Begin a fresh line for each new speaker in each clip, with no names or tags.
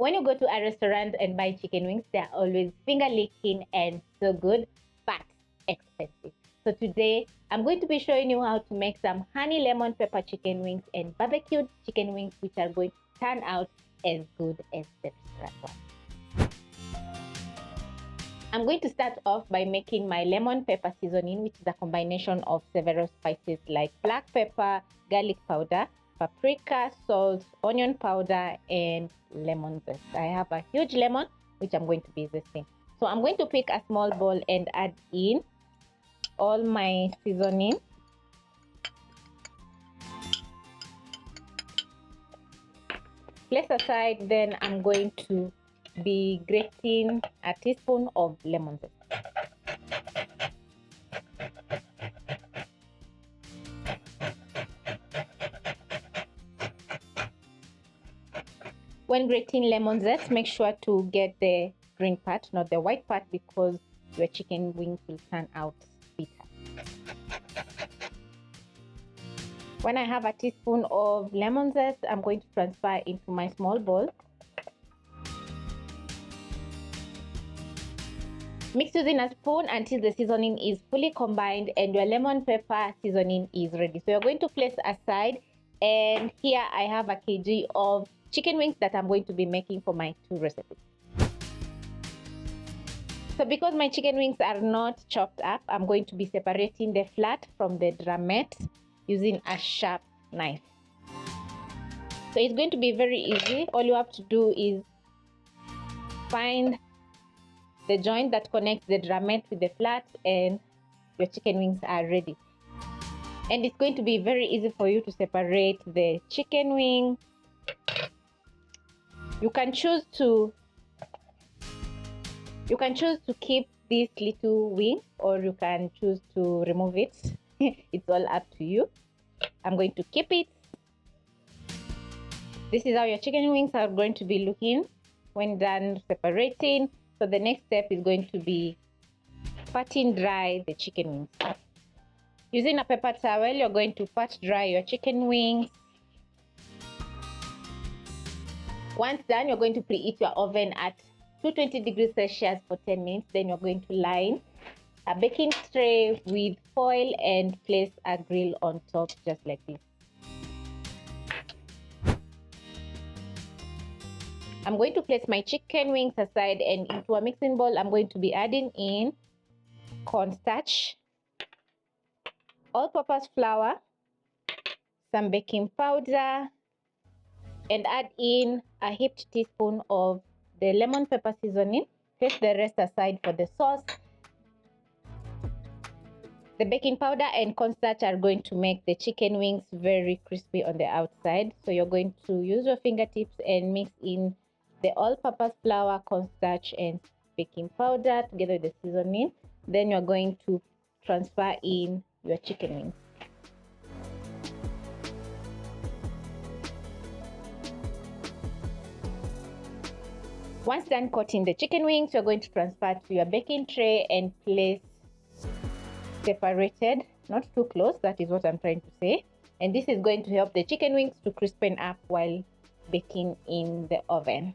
When you go to a restaurant and buy chicken wings, they're always finger licking and so good, but expensive. So today, I'm going to be showing you how to make some honey lemon pepper chicken wings and barbecued chicken wings, which are going to turn out as good as the restaurant one. I'm going to start off by making my lemon pepper seasoning, which is a combination of several spices like black pepper, garlic powder, paprika, salt, onion powder, and lemon zest. I have a huge lemon, which I'm going to be zesting. So I'm going to pick a small bowl and add in all my seasoning. Place aside, then I'm going to be grating a teaspoon of lemon zest. When grating lemon zest, make sure to get the green part, not the white part, because your chicken wings will turn out bitter. When I have a teaspoon of lemon zest, I'm going to transfer into my small bowl. Mix using a spoon until the seasoning is fully combined and your lemon pepper seasoning is ready. So you're going to place aside, and here I have a kg of chicken wings that I'm going to be making for my 2 recipes. So because my chicken wings are not chopped up, I'm going to be separating the flat from the drumette using a sharp knife. So it's going to be very easy. All you have to do is find the joint that connects the drumette with the flat and your chicken wings are ready. And it's going to be very easy for you to separate the chicken wing. You can choose to keep this little wing, or you can choose to remove it. It's all up to you. I'm going to keep it. This is how your chicken wings are going to be looking when done separating. So the next step is going to be patting dry the chicken wings. Using a paper towel, you're going to pat dry your chicken wings. Once done, you're going to preheat your oven at 220 degrees Celsius for 10 minutes. Then you're going to line a baking tray with foil and place a grill on top, just like this. I'm going to place my chicken wings aside, and into a mixing bowl, I'm going to be adding in cornstarch, all-purpose flour, some baking powder, and add in a heaped teaspoon of the lemon pepper seasoning. Place the rest aside for the sauce. The baking powder and cornstarch are going to make the chicken wings very crispy on the outside. So you're going to use your fingertips and mix in the all-purpose flour, cornstarch, and baking powder together with the seasoning. Then you're going to transfer in your chicken wings. Once done coating the chicken wings, you're going to transfer to your baking tray and place separated, not too close, that is what I'm trying to say. And this is going to help the chicken wings to crispen up while baking in the oven.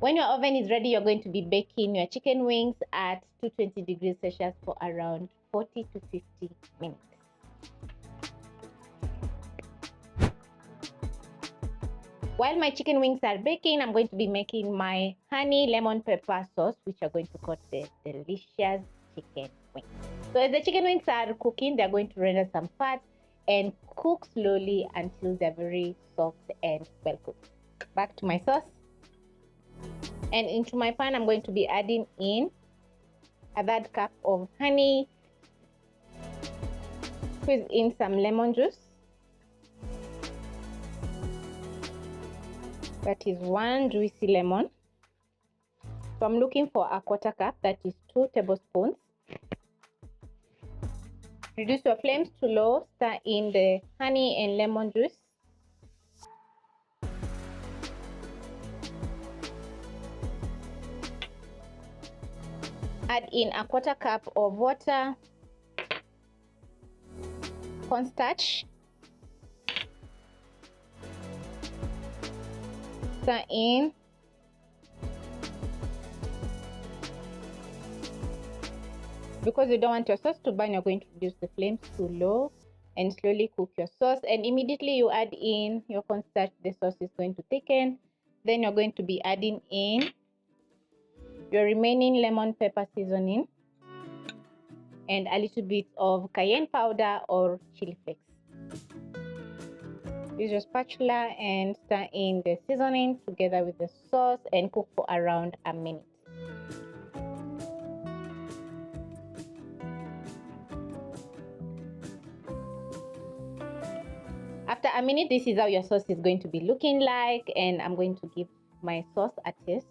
When your oven is ready, you're going to be baking your chicken wings at 220 degrees Celsius for around 40 to 50 minutes. While my chicken wings are baking, I'm going to be making my honey lemon pepper sauce, which are going to coat the delicious chicken wings. So as the chicken wings are cooking, they're going to render some fat and cook slowly until they're very soft and well cooked. Back to my sauce. And into my pan, I'm going to be adding in a third cup of honey. Squeeze in some lemon juice. That is 1 juicy lemon. So I'm looking for a 1/4 cup, that is 2 tablespoons. Reduce your flames to low, stir in the honey and lemon juice. Add in a 1/4 cup of water, cornstarch, stir in, because you don't want your sauce to burn, you're going to reduce the flames to low and slowly cook your sauce. And immediately you add in your cornstarch, the sauce is going to thicken. Then you're going to be adding in your remaining lemon pepper seasoning and a little bit of cayenne powder or chili flakes. Use your spatula and stir in the seasoning together with the sauce and cook for around a minute. After a minute, this is how your sauce is going to be looking like, and I'm going to give my sauce a taste.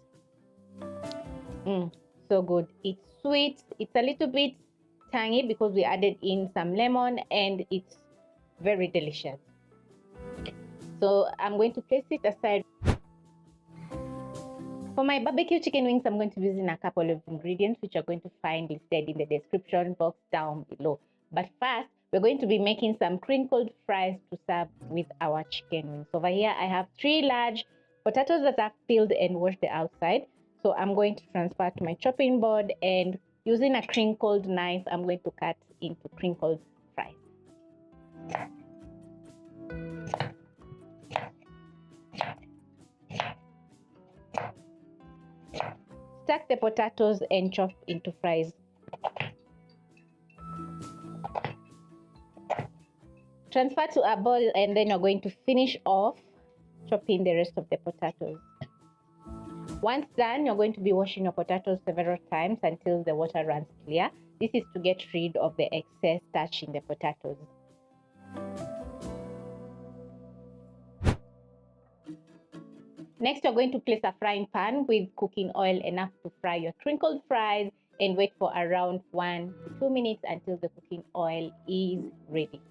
So good. It's sweet, it's a little bit tangy because we added in some lemon, and it's very delicious. So I'm going to place it aside. For my barbecue chicken wings, I'm going to be using a couple of ingredients which are going to find listed in the description box down below. But first, we're going to be making some crinkled fries to serve with our chicken wings. Over here, I have 3 large potatoes that I've peeled and washed the outside. So I'm going to transfer to my chopping board, and using a crinkled knife, I'm going to cut into crinkled fries. Stack the potatoes and chop into fries. Transfer to a bowl, and then you're going to finish off chopping the rest of the potatoes. Once done, you're going to be washing your potatoes several times until the water runs clear. This is to get rid of the excess starch in the potatoes. Next, you're going to place a frying pan with cooking oil enough to fry your crinkled fries and wait for around 1 to 2 minutes until the cooking oil is ready.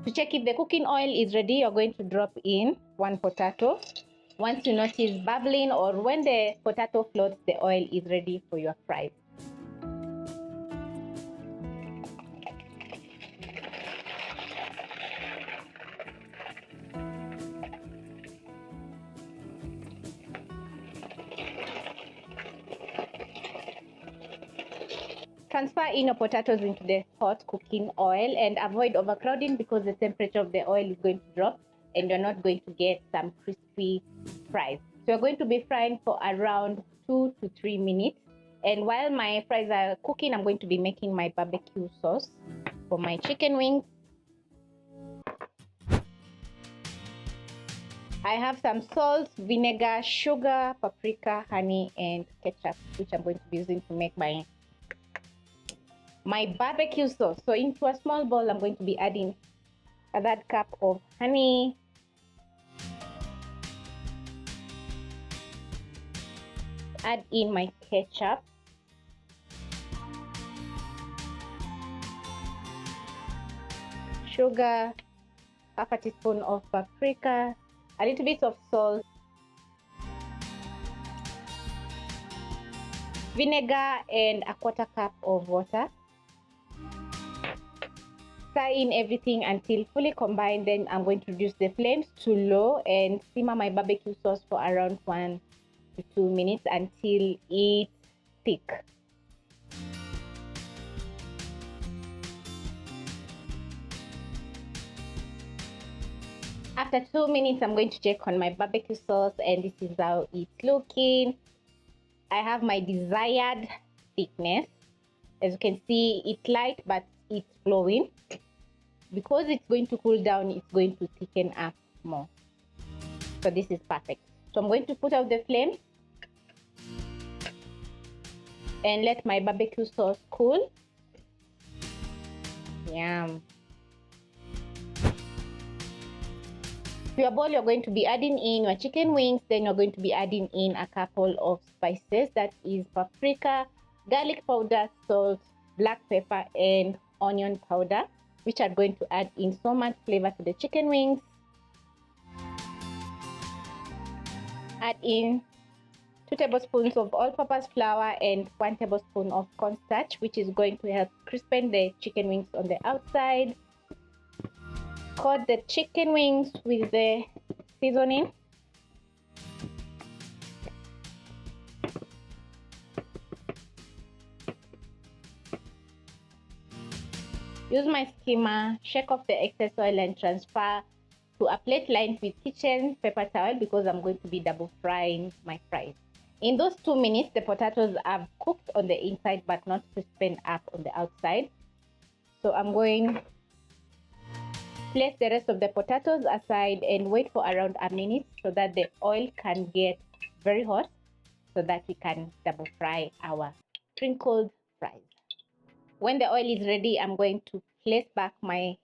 To check if the cooking oil is ready, you're going to drop in 1 potato. Once you notice bubbling or when the potato floats, the oil is ready for your fries. Transfer in your potatoes into the hot cooking oil and avoid overcrowding because the temperature of the oil is going to drop and you're not going to get some crispy fries. So you're going to be frying for around 2 to 3 minutes. And while my fries are cooking, I'm going to be making my barbecue sauce for my chicken wings. I have some salt, vinegar, sugar, paprika, honey, and ketchup, which I'm going to be using to make my barbecue sauce. So into a small bowl, I'm going to be adding a 1/3 cup of honey, add in my ketchup, sugar, 1/2 teaspoon of paprika, a little bit of salt, vinegar, and a 1/4 cup of water. Stir in everything until fully combined. Then I'm going to reduce the flames to low and simmer my barbecue sauce for around 1 to 2 minutes until it's thick. After 2 minutes, I'm going to check on my barbecue sauce, and this is how it's looking. I have my desired thickness. As you can see, it's light but it's flowing. Because it's going to cool down, it's going to thicken up more. So this is perfect. So I'm going to put out the flame and let my barbecue sauce cool. Yum. To your bowl, you're going to be adding in your chicken wings. Then you're going to be adding in a couple of spices. That is paprika, garlic powder, salt, black pepper, and onion powder, which are going to add in so much flavor to the chicken wings. Add in 2 tablespoons of all-purpose flour and 1 tablespoon of cornstarch, which is going to help crispen the chicken wings on the outside. Coat the chicken wings with the seasoning. Use my skimmer, shake off the excess oil and transfer to a plate lined with kitchen paper towel because I'm going to be double frying my fries. In those 2 minutes, the potatoes have cooked on the inside but not crispened up on the outside. So I'm going to place the rest of the potatoes aside and wait for around a minute so that the oil can get very hot so that we can double fry our crinkled fries. When the oil is ready, I'm going to place back my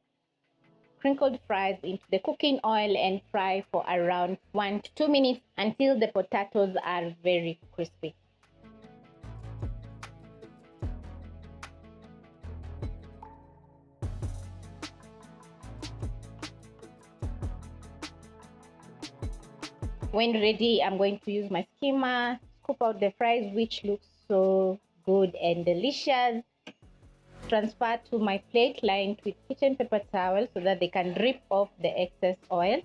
crinkled fries into the cooking oil and fry for around 1 to 2 minutes until the potatoes are very crispy. When ready, I'm going to use my skimmer, scoop out the fries, which looks so good and delicious. Transfer to my plate lined with kitchen paper towel so that they can drip off the excess oil.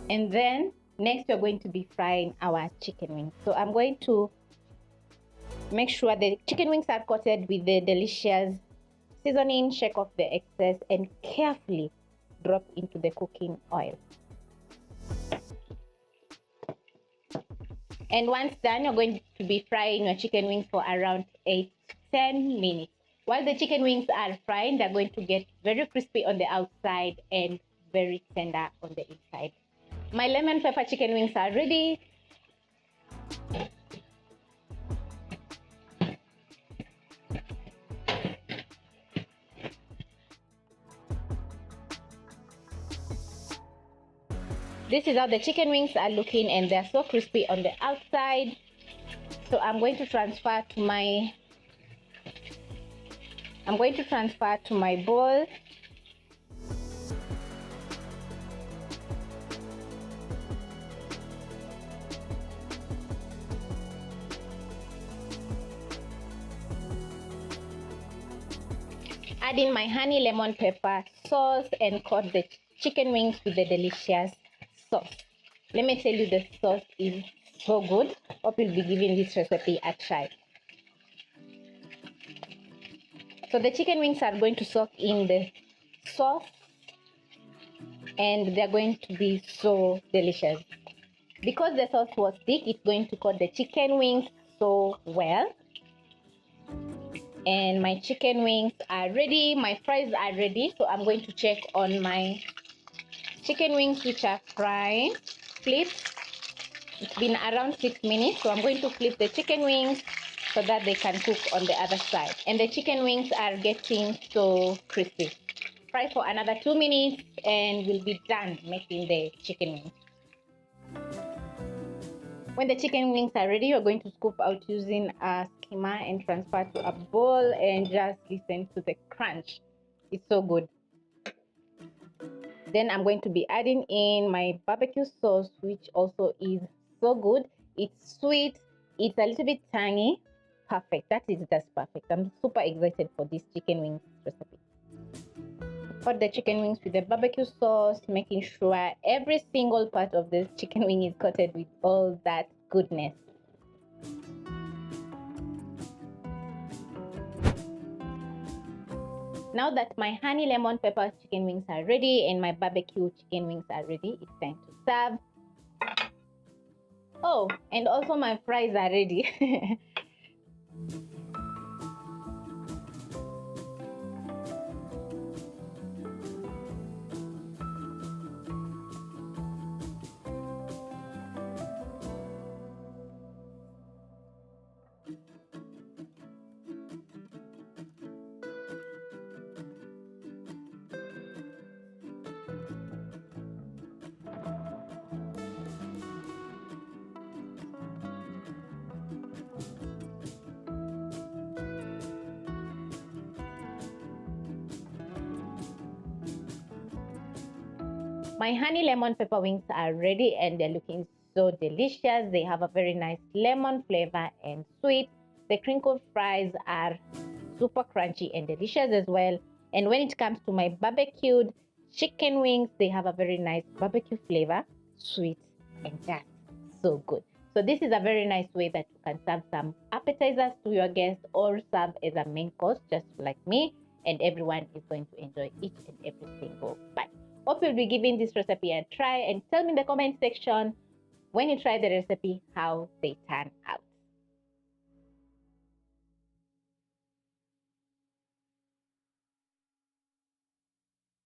And then next we're going to be frying our chicken wings. So I'm going to make sure the chicken wings are coated with the delicious seasoning, shake off the excess and carefully drop into the cooking oil. And once done, you're going to be frying your chicken wings for around 8 to 10 minutes. While the chicken wings are frying, they're going to get very crispy on the outside and very tender on the inside. My lemon pepper chicken wings are ready. This is how the chicken wings are looking and they're so crispy on the outside. So I'm going to transfer to my bowl. Add in my honey lemon pepper sauce and coat the chicken wings with the delicious sauce. Let me tell you, the sauce is so good. Hope you'll be giving this recipe a try. So the chicken wings are going to soak in the sauce and they're going to be so delicious. Because the sauce was thick, it's going to coat the chicken wings so well. And my chicken wings are ready, my fries are ready. So I'm going to check on my chicken wings which are frying. Flip. It's been around 6 minutes, so I'm going to flip the chicken wings so that they can cook on the other side. And the chicken wings are getting so crispy. Fry for another 2 minutes and we'll be done making the chicken wings. When the chicken wings are ready, you're going to scoop out using a skimmer and transfer to a bowl and just listen to the crunch. It's so good. Then I'm going to be adding in my barbecue sauce, which also is so good. It's sweet, it's a little bit tangy. Perfect. That is just perfect. I'm super excited for this chicken wings recipe. Coat the chicken wings with the barbecue sauce, making sure every single part of the chicken wing is coated with all that goodness. Now that my honey lemon pepper chicken wings are ready and my barbecue chicken wings are ready, it's time to serve. Oh, and also my fries are ready. My honey lemon pepper wings are ready and they're looking so delicious. They have a very nice lemon flavor and sweet. The crinkled fries are super crunchy and delicious as well. And when it comes to my barbecued chicken wings, they have a very nice barbecue flavor, sweet, and just so good. So this is a very nice way that you can serve some appetizers to your guests or serve as a main course, just like me, and everyone is going to enjoy each and every single bite. Hope you'll be giving this recipe a try and tell me in the comment section when you try the recipe how they turn out.